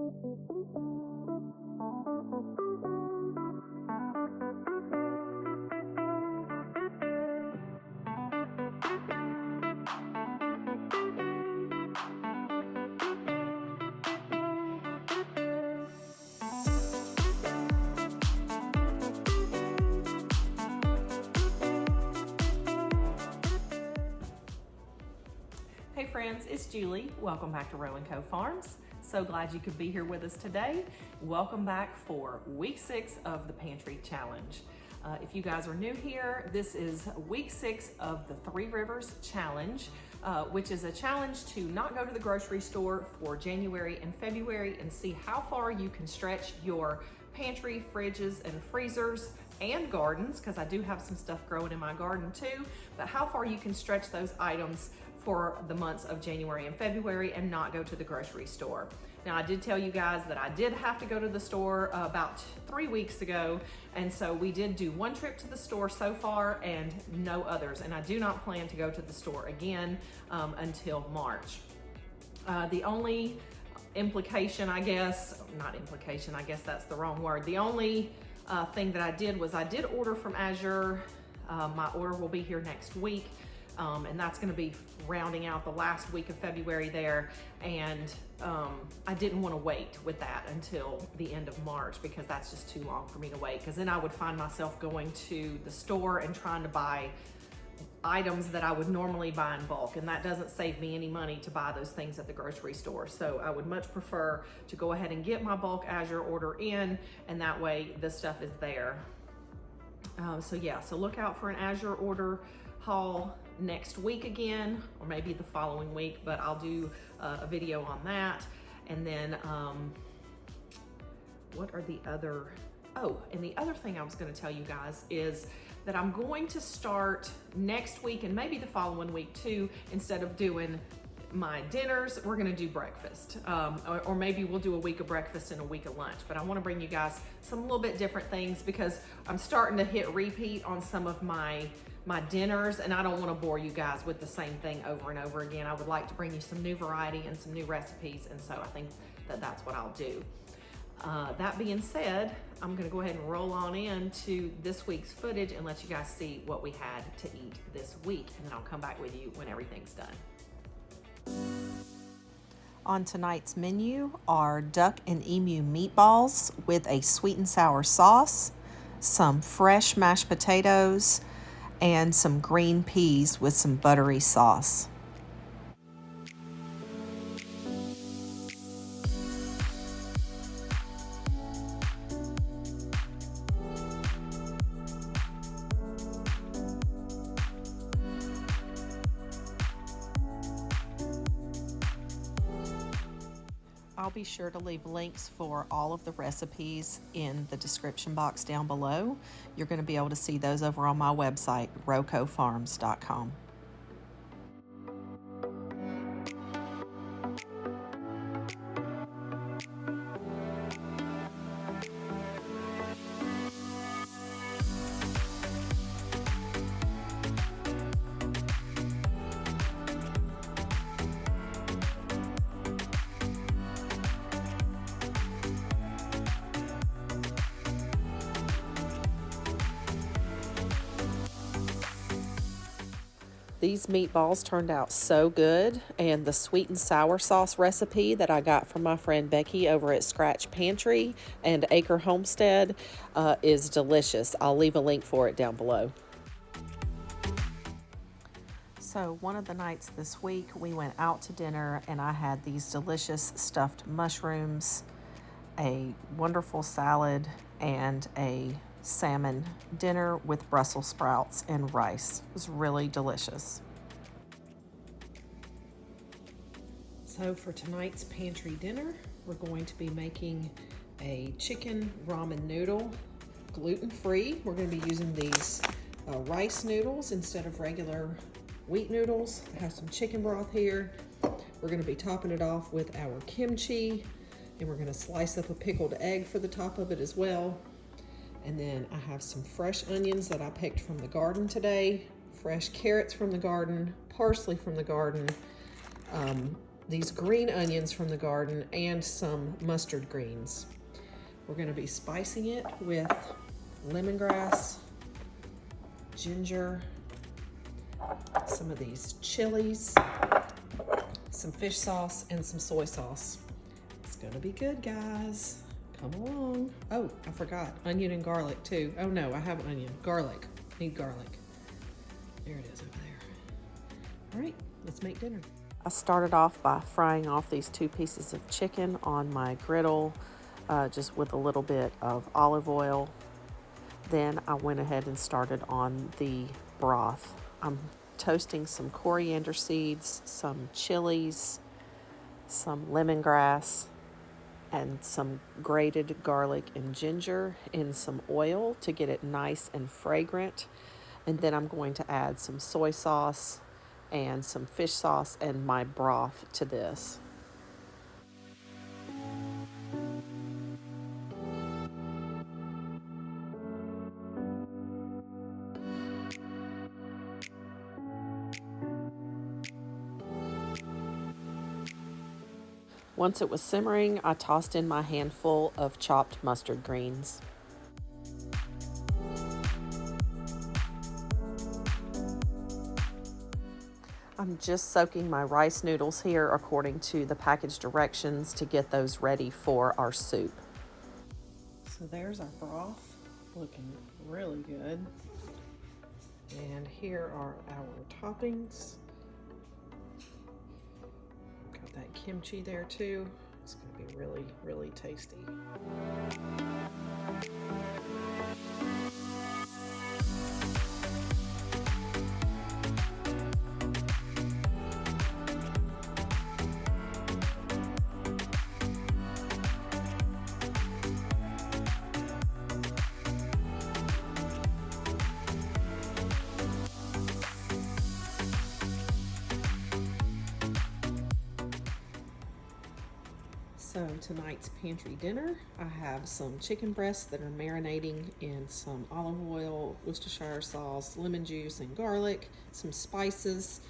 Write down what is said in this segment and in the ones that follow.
Hey friends, it's Julie. Welcome back to Row & Co Farms. So glad you could be here with us today. Welcome back for week 6 of the Pantry Challenge. If you guys are new here, this is week 6 of the 3 Rivers Challenge, which is a challenge to not go to the grocery store for January and February and see how far you can stretch your pantry, fridges, and freezers and gardens, because I do have some stuff growing in my garden too, but how far you can stretch those items for the months of January and February and not go to the grocery store. Now, I did tell you guys that I did have to go to the store about 3 weeks ago, and so we did do 1 trip to the store so far and no others, and I do not plan to go to the store again until March. The only implication, I guess, not implication, I guess that's the wrong word. The only thing that I did was I did order from Azure. My order will be here next week. And that's going to be rounding out the last week of February there. And I didn't want to wait with that until the end of March, because that's just too long for me to wait. Because then I would find myself going to the store and trying to buy items that I would normally buy in bulk. And that doesn't save me any money to buy those things at the grocery store. So I would much prefer to go ahead and get my bulk Azure order in, and that way the stuff is there. So look out for an Azure order haul next week again, or maybe the following week, but I'll do a video on that. And then and the other thing I was going to tell you guys is that I'm going to start next week and maybe the following week too. Instead of doing my dinners, we're going to do breakfast, or maybe we'll do a week of breakfast and a week of lunch. But I want to bring you guys some little bit different things, because I'm starting to hit repeat on some of my dinners, and I don't want to bore you guys with the same thing over and over again. I would like to bring you some new variety and some new recipes, and so I think that that's what I'll do. That being said, I'm going to go ahead and roll on into this week's footage and let you guys see what we had to eat this week, and then I'll come back with you when everything's done. On tonight's menu are duck and emu meatballs with a sweet and sour sauce, some fresh mashed potatoes, and some green peas with some buttery sauce. I'll be sure to leave links for all of the recipes in the description box down below. You're going to be able to see those over on my website, rowcofarms.com. These meatballs turned out so good, and the sweet and sour sauce recipe that I got from my friend Becky over at Scratch Pantry and Acre Homestead is delicious. I'll leave a link for it down below. So one of the nights this week, we went out to dinner, and I had these delicious stuffed mushrooms, a wonderful salad, and a salmon dinner with Brussels sprouts and rice. It was really delicious. So for tonight's pantry dinner, we're going to be making a chicken ramen noodle, gluten-free. We're going to be using these rice noodles instead of regular wheat noodles. I have some chicken broth here. We're going to be topping it off with our kimchi, and we're going to slice up a pickled egg for the top of it as well. And then I have some fresh onions that I picked from the garden today, fresh carrots from the garden, parsley from the garden, these green onions from the garden and some mustard greens. We're gonna be spicing it with lemongrass, ginger, some of these chilies, some fish sauce, and some soy sauce. It's gonna be good, guys. Come along. Oh, I forgot, onion and garlic too. Oh no, I have onion, garlic. Need garlic. There it is over there. All right, let's make dinner. I started off by frying off these 2 pieces of chicken on my griddle, just with a little bit of olive oil. Then I went ahead and started on the broth. I'm toasting some coriander seeds, some chilies, some lemongrass, and some grated garlic and ginger in some oil to get it nice and fragrant. And then I'm going to add some soy sauce and some fish sauce and my broth to this. Once it was simmering, I tossed in my handful of chopped mustard greens. I'm just soaking my rice noodles here according to the package directions to get those ready for our soup. So there's our broth, looking really good. And here are our toppings. Got that kimchi there too. It's gonna be really, really tasty. So tonight's pantry dinner, I have some chicken breasts that are marinating in some olive oil, Worcestershire sauce, lemon juice, and garlic, some spices.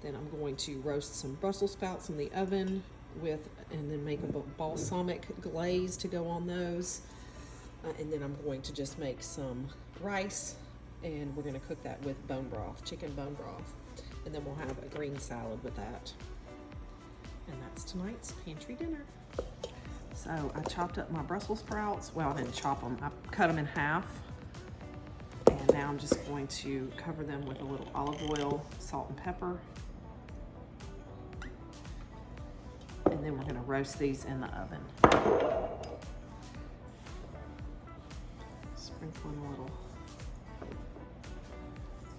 Then I'm going to roast some Brussels sprouts in the oven and then make a balsamic glaze to go on those. And then I'm going to just make some rice, and we're gonna cook that with bone broth, chicken bone broth. And then we'll have a green salad with that. And that's tonight's pantry dinner. So I chopped up my Brussels sprouts. Well, I didn't chop them, I cut them in half. And now I'm just going to cover them with a little olive oil, salt and pepper. And then we're gonna roast these in the oven. Sprinkling a little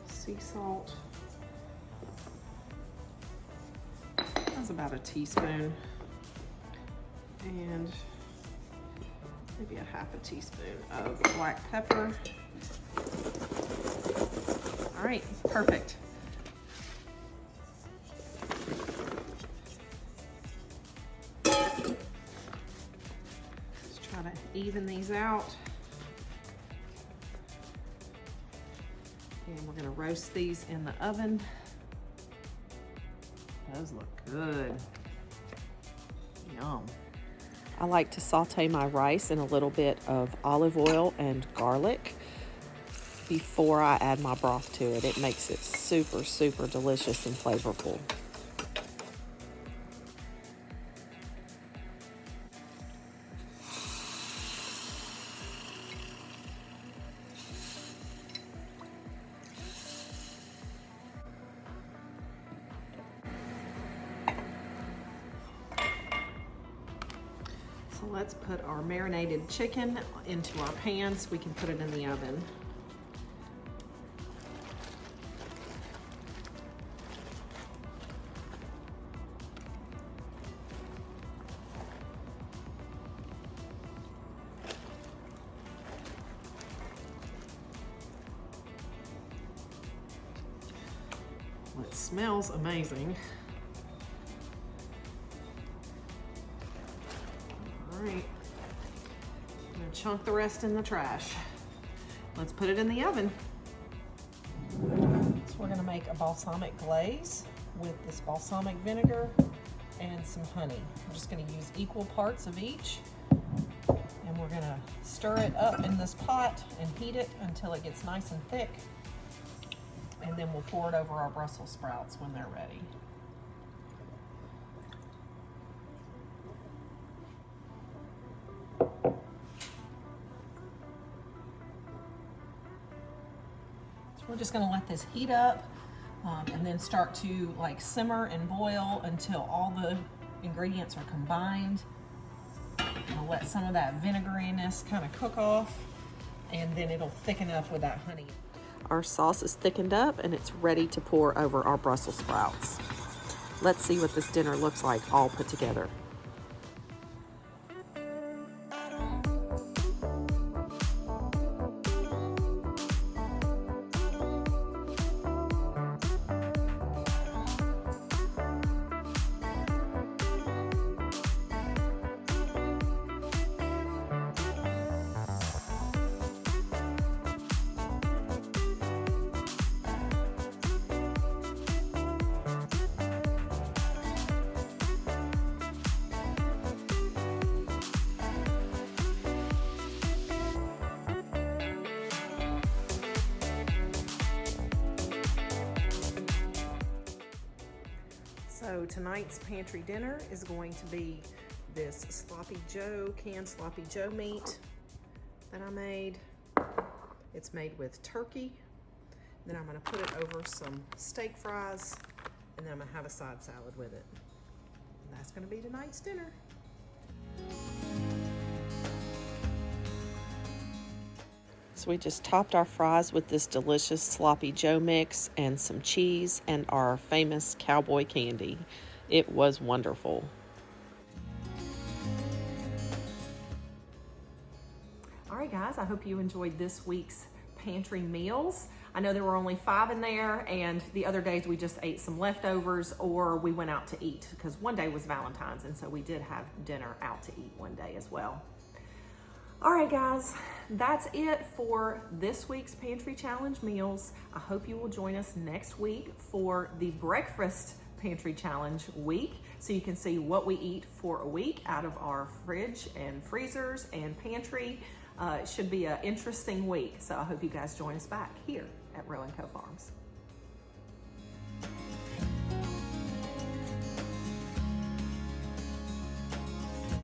sea salt. That's about a teaspoon. And maybe a half a teaspoon of black pepper. All right, perfect. Let's try to even these out. And we're gonna roast these in the oven. Those look good. Yum. I like to saute my rice in a little bit of olive oil and garlic before I add my broth to it. It makes it super, super delicious and flavorful. So let's put our marinated chicken into our pan so we can put it in the oven. Well, it smells amazing. All right, I'm gonna chunk the rest in the trash. Let's put it in the oven. So we're gonna make a balsamic glaze with this balsamic vinegar, and some honey. I'm just going to use equal parts of each, and we're going to stir it up in this pot and heat it until it gets nice and thick, and then we'll pour it over our Brussels sprouts when they're ready. So we're just going to let this heat up and then start to like simmer and boil until all the ingredients are combined. I'll let some of that vinegariness kind of cook off, and then it'll thicken up with that honey. Our sauce is thickened up and it's ready to pour over our Brussels sprouts. Let's see what this dinner looks like all put together. So tonight's pantry dinner is going to be this Sloppy Joe, canned Sloppy Joe meat that I made. It's made with turkey. Then I'm gonna put it over some steak fries, and then I'm gonna have a side salad with it. And that's gonna be tonight's dinner. So we just topped our fries with this delicious Sloppy Joe mix and some cheese and our famous cowboy candy. It was wonderful. All right, guys, I hope you enjoyed this week's pantry meals. I know there were only 5 in there, and the other days we just ate some leftovers or we went out to eat, because one day was Valentine's, and so we did have dinner out to eat one day as well. All right, guys, that's it for this week's Pantry Challenge meals. I hope you will join us next week for the Breakfast Pantry Challenge week, so you can see what we eat for a week out of our fridge and freezers and pantry. It should be an interesting week, so I hope you guys join us back here at Row & Co Farms.